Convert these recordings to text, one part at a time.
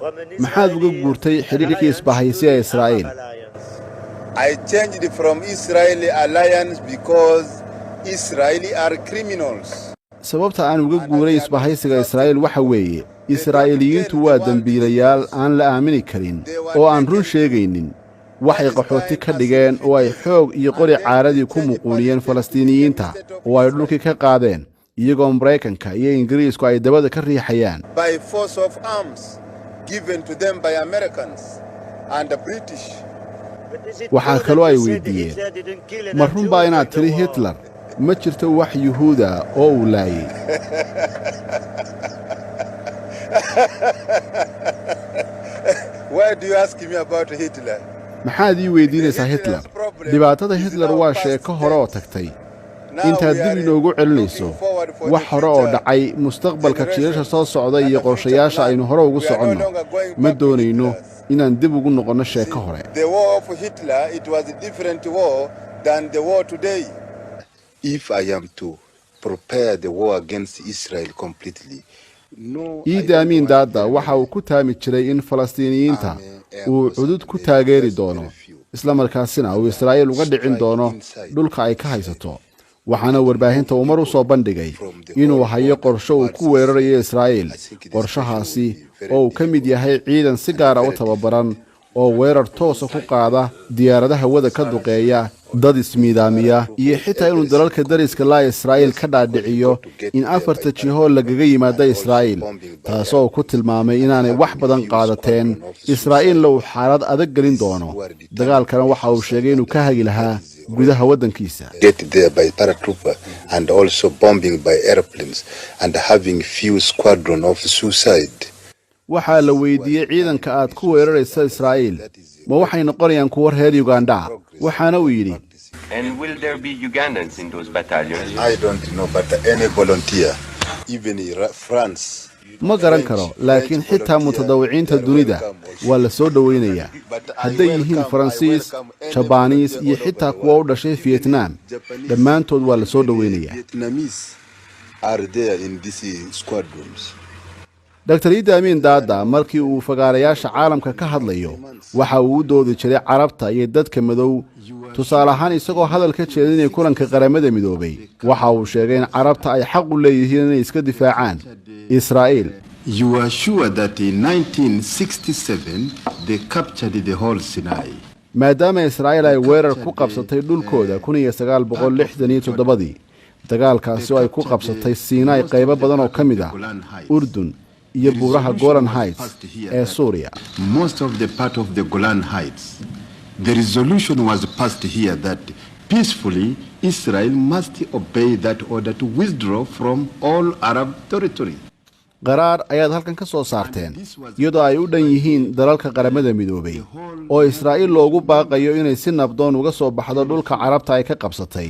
maxaad uga guurtay xiriirkii isbahaysiga Israa'iil? I changed from Israeli alliance because Israeli are criminals. sababta aan uga guuray isbahaysiga Israa'iil waxa weeye Israa'iiliyiintu waa dambiilayaal aan la aamini karin oo aan run sheegaynin. waxay qaxooti ka dhigeen oo ay xoog iyo qori caaradii ku muquuniyeen Falastiiniyiinta oo ay dhulkii ka qaadeen iyagoo Mareykanka iyo Ingiriisku ay dabada ka riixayaan. By force of arms given to them by Americans and the British. waxaa kaloo ay weydiiyeen ma run baa inaad tiri Hitler ma jirto wax Yuhuuda oo uu laayay? Why do you ask me about Hitler? maxaad ii weydiinaysaa Hitler? dhibaatada Hitler waa sheeko hore oo tagtay. intaad dib inoogu celinayso wax hore oo dhacay mustaqbalka jiilasha soo socda iyo qorshayaasha aynu hore ugu soconno ma doonayno inaan dib ugu noqonno sheeko hore. The war of Hitler, it was a different war than the war today. If I am to prepare the war against Israel completely, Idi Amin Dada waxa uu ku taami jiray in Falastiiniyiinta uu cudud ku taageeri doono isla markaasina uu Israa'iil uga dhicin doono dhulka ay ka haysato. waxaana warbaahinta Umar u soo bandhigay inuu hayo qorshe uu ku weerarayo Israa'iil. qorshahaasi oo uu ka mid yahay ciidan si gaar ah u tababaran oo weerar toos ah ku qaada diyaaradaha wada ka duqeeya dad ismiidaamiya iyo xitaa inuu dalalka dariska la Israa'iil ka dhaadhiciyo in afarta jiho lagaga yimaado Israa'iil, taasoo ku tilmaamay inaanay wax badan qaadateen Israa'iil uu xaalad adag gelin doono. dagaalkana waxa uu sheegay inuu ka hagi lahaa gudaha wadankiisa. get there by paratrooper and also bombing by airplanes and having few squadron of suicide. waxaa la weydiiyey ciidanka aad ku weeraraysa Israa'iil ma waxay noqonayaan kuwa reer Uganda? waxaana uu yidhi And will there be Ugandans in those battalions? I don't know, but any volunteer, even France. ma garan karo, laakiin xitaa mutadawiciinta dunida waa la soo dhaweynayaa. hadday yihiin Faransiis, Jabaaniis iyo xitaa kuwa u dhashay Vietnam, dhammaantood waa la soo dhaweynayaa. Vietnamese are there in these squadrons. Dr. Idi Amin Dada markii uu fagaarayaasha caalamka ka hadlayo waxa uu u doodi jiray carabta iyo dadka madow. tusaale ahaan isagoo hadal ka jeedinaya kulanka qaramada midoobay waxa uu sheegay in carabta ay xaq u leeyihiin inay iska difaacaan Israa'iil. You are sure that in 1967 they captured the whole Sinai. maadaama Israa'iil ay weerar ku qabsatay dhulkooda 1967 dagaalkaasi oo ay ku qabsatay Sinai qaybo badan oo ka mid ah Urdun iyo buuraha Golan Heights ee Suuriya. Most of the part of the Golan Heights, the resolution was passed here that peacefully Israel must obey that order to withdraw from all Arab territory. qaraar ayaad halkan ka soo saarteen iyadoo ay u dhan yihiin dalalka qaramada midoobay oo Israa'iil loogu baaqayo inay si nabdoon uga soo baxdo dhulka carabta ay ka qabsatay.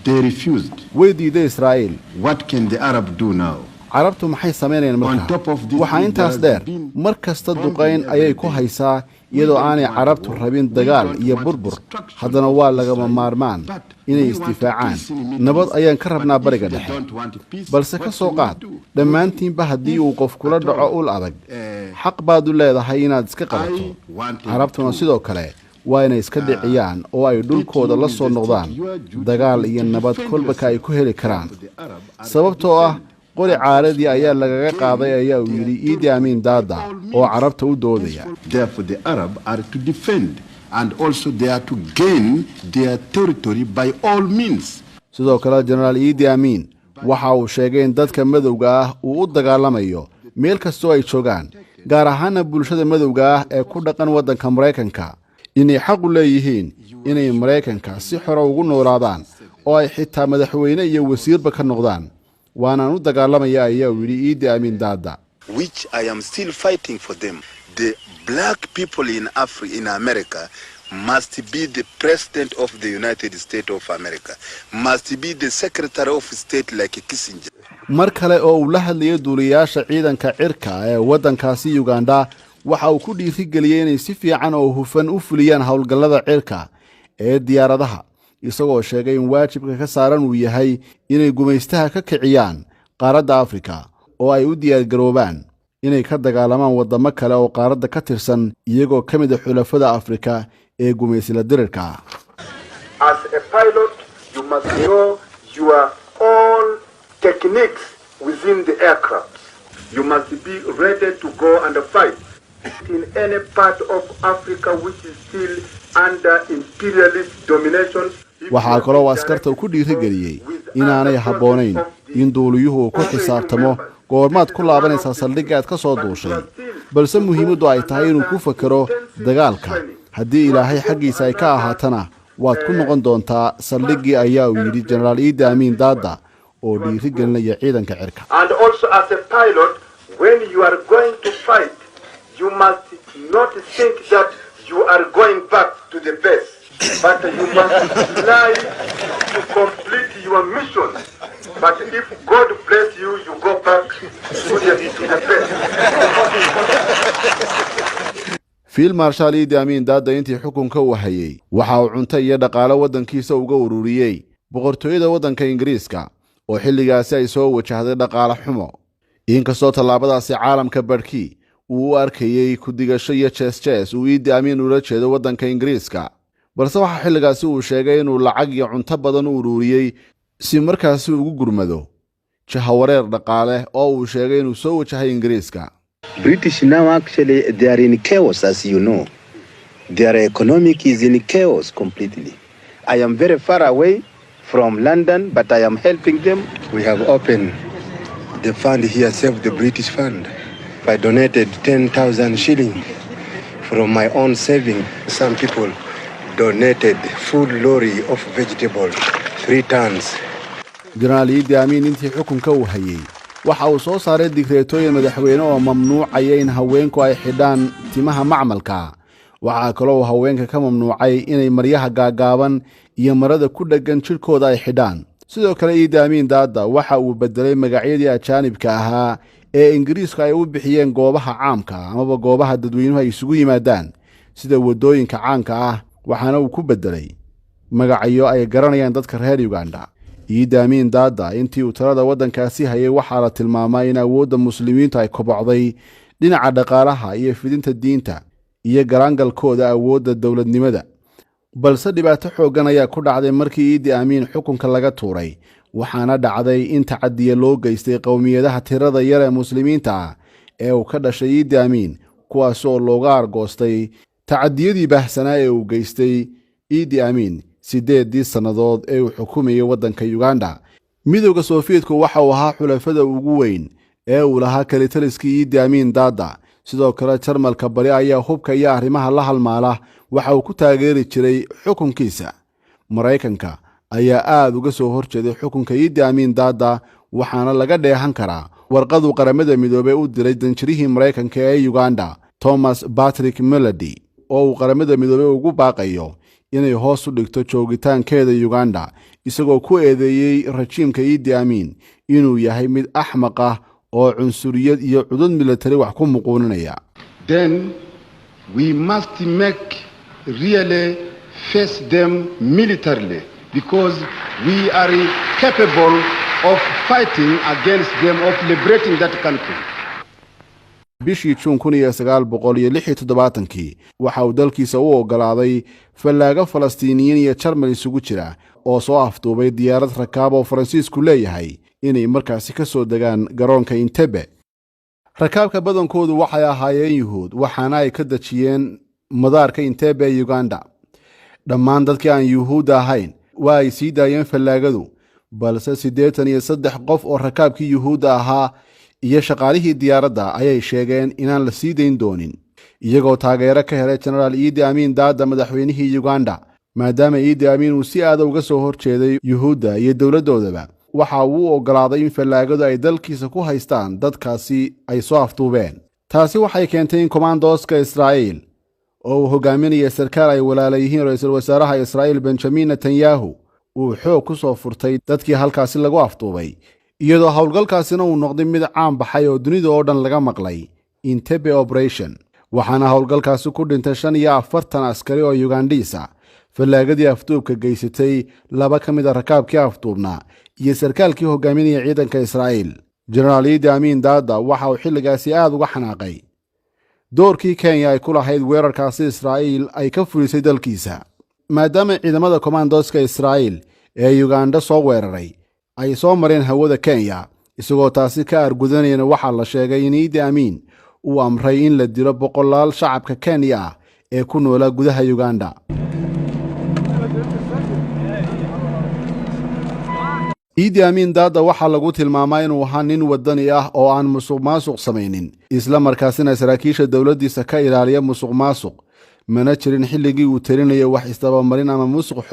They refused. way diiday Israa'iil. What can the Arab do now? carabtu maxay sameynayaan markaa? waxaa intaas dheer mar kasta duqayn ayay ku haysaa iyadoo aanay carabtu rabin dagaal iyo burbur. haddana waa lagama maarmaan inay isdifaacaan. nabad ayaan ka rabnaa bariga dhexe, balse ka soo qaad dhammaantiinba haddii uu qof kula dhaco ul adag xaq baad u leedahay inaad iska qabato. carabtuna sidoo kale waa inay iska dhiciyaan oo ay dhulkooda la soo noqdaan dagaal iyo nabad kolbaka ay ku heli karaan. sababtoo ah qori caaradii ayaa lagaga qaaday ayaa uu yidhi Idi Amin Dada oo carabta u doodaya. Therefore the Arab are to defend and also they are to gain their territory by all means. sidoo kale General Idi Amin waxa uu sheegay in dadka madowga ah uu u dagaalamayo meel kastoo ay joogaan, gaar ahaan bulshada madowga ah ee ku dhaqan wadanka Mareykanka, inay xaq u leeyihiin inay Mareykanka si xor ah ugu noolaadaan oo ay xitaa madaxweyne iyo wasiirba ka noqdaan. waana u dagaalamaya ayaa uu yidhi Idi Amin Dada. Which I am still fighting for them. The black people in Africa, in America, must be the president of the United States of America, must be the secretary of state like Kissinger. mar kale oo uu la hadlayay duuliyaasha ciidanka cirka ee wadankaasi Uganda waxa uu ku dhiirigeliyay inay si fiican oo hufan u fuliyaan hawlgallada cirka ee diyaaradaha, isagoo sheegay in waajibka ka saaran uu yahay inay gumaystaha ka kiciyaan qaaradda Afrika oo ay u diyaar garoobaan inay ka dagaalamaan wadamo kale oo qaaradda ka tirsan iyagoo ka mid ah xulafada Afrika ee gumaysla dirirka. As a pilot, you must know your own techniques within the aircraft. You must be ready to go and fight in any part of Africa which is still under imperialist domination. waxaa kaloo askarta ku dhiirigeliyay inaanay habboonayn in duuliyuhu ku xisaabtamo goormaad ku laabanaysaa saldhigga aad ka soo duushay, balse muhiimaddu ay tahay inuu ku fakero dagaalka. haddii ilaahay xaggiisa ay ka ahaatana waad ku noqon doontaa saldhiggii, ayaa uu yidhi Generaal Idi Amin Dada oo dhiirigelinaya ciidanka cirka. And also as a pilot, when you are going to fight, you must not think that you are going back to the base, but you must fly to complete your mission. But if God bless you, you go back to the base. Field Marshal Idi Amin Dada intii xukunka uu hayay waxa uu cunto iyo dhaqaale waddankiisa uga ururiyay boqortooyada waddanka Ingiriiska oo xilligaasi ay soo wajahday dhaqaale xumo. inkastoo tallaabadaasi caalamka barkii uu u arkayay ku digasho iyo jees uu Idi Amin ula jeedo waddanka Ingiriiska, balse waxa xilligaasi uu sheegay inuu lacag iyo cunto badan u ururiyay si markaasi ugu gurmado jahawareer dhaqaale oo uu sheegay inuu soo wajahay Ingiriiska. British now actually they are in chaos, as you know. Their economic is in chaos completely. I am very far away from London, but I am helping them. We have opened the fund here, Save the British Fund. I donated 10,000 shillings from my own saving. Some people donated full lorry of vegetables, 3 tons. Generaal Idi Amin intii xukunka uu hayay waxa uu soo saaray digreetooyin madaxweyne oo mamnuucaya in haweenku ay xidhaan timaha macmalka. waxa kaloo haweenka ka mamnuucay inay maryaha gaagaaban iyo marada ku dhagan jirkooda ay xidhaan. sidoo kale Idi Amin Dada waxa uu bedelay magacyadii ajaanibka ahaa ee Ingiriiska ay u bixiyeen goobaha caamka ama goobaha dadweynuhu ay isugu yimaadaan sida wadooyinka caanka ah, waxaana uu ku bedelay magacyo ay garanayaan dadka reer Uganda. Idi Amin Dada intii uu talada waddankaasi hayay waxa la tilmaamay in awoodda muslimiinta ay kobocday dhinaca dhaqaalaha iyo fidinta diinta iyo garaangalkooda awoodda dawladnimada. balse dhibaato xoogan ayaa ku dhacday markii Idi Amin xukunka laga tuuray, waxaana dhacday in tacadiye loo geystay qowmiyadaha tirada yar ee muslimiinta ee uu ka dhashay Idi Amin, kuwaas oo looga argoostay tacadiyadii baahsanaa ee uu geystay Idi Amin 8 sannadood ee uu xukumayay waddanka Uganda. midowga Sofiyeetku waxa uu ahaa xulafada ugu weyn ee uu lahaa kalitaliskii Idi Amin Dada. sidoo kale Jarmalka bari ayaa hubka iyo arrimaha la halmaala waxa uu ku taageeri jiray xukunkiisa. Mareykanka ayaa aad uga soo horjeeday xukunka Idi Amin Dada, waxaana laga dheehan karaa warqadu qaramada midoobay u diray danjirihii Mareykanka ee Uganda Thomas Patrick Melody oo uu qaramada midoobay ugu baaqayo inay hoos u dhigto joogitaankeeda Uganda, isagoo ku eedeeyay rajiimka Idi Amin inuu yahay mid axmaq ah oo cunsuriyad iyo cudud military wax ku muquuninaya. Then we must make really face them militarily because we are capable of fighting against them, of liberating that country. bishii Juun 1976 waxa uu dalkiisa u ogolaaday fallaaga Falastiiniyiin iyo Jarmal isugu jira oo soo afduubay diyaarad rakaab oo Faransiisku leeyahay inay markaasi ka soo degaan garoonka Entebbe. rakaabka badankoodu waxay ahaayeen Yuhuud, waxaana ay ka dajiyeen madaarka Entebbe ee Uganda. dhammaan dadkii aan Yuhuud ahayn waa ay sii daayeen fallaagadu, balse 83 qof oo rakaabkii Yuhuud ahaa iyo shaqaalihii diyaaradda ayay sheegeen inaan la sii dayn doonin, iyagoo taageero ka helay Generaal Idi Amin Dada madaxweynihii Uganda. maadaama Idi Amin uu si aad uga soo horjeeday Yuhuudda iyo dawladoodaba, waxa uu ogolaaday in fallaagadu ay dalkiisa ku haystaan dadkaasi ay soo afduubeen. taasi waxay keentay in komandooska Israa'iil oo uu hogaaminaya sarkaal ay walaala yihiin ra'iisul wasaaraha Israa'iil Benjamin Netanyahu uu xoog ku soo furtay dadkii halkaasi lagu afduubay, iyadoo howlgalkaasina uu noqday mid caan baxay oo dunida oo dhan laga maqlay Entebbe Operation. waxaana howlgalkaasi ku dhintay 45 askari oo Ugandisa. fallaagadii afduubka geysatay 2 ka mid ah rakaabkii afduubnaa iyo sarkaalkii hogaaminaya ciidanka Israa'iil. jenaraal Idi Amin Dada waxa uu xilligaasi aad uga xanaaqay doorkii Kenya ay ku lahayd weerarkaasi Israa'iil ay ka fulisay dalkiisa, maadaama ciidamada commandoska Israa'iil ee Uganda soo weeraray ay soo mareen hawada Kenya. isagoo taasi ka argudanayna waxaa la sheegay in Idi Amin uu amray in la dilo boqolaal shacabka Kenya ah ee ku noolaa gudaha Uganda. Idi Amin Dada waxaa lagu tilmaamay inuu ahaa nin wadani ah oo aan musuqmaasuq samaynin, isla markaasina saraakiisha dowladdiisa ka ilaaliya musuqmaasuq, mana jirin xilligii uu talinayay wax isdabamarin ama musuq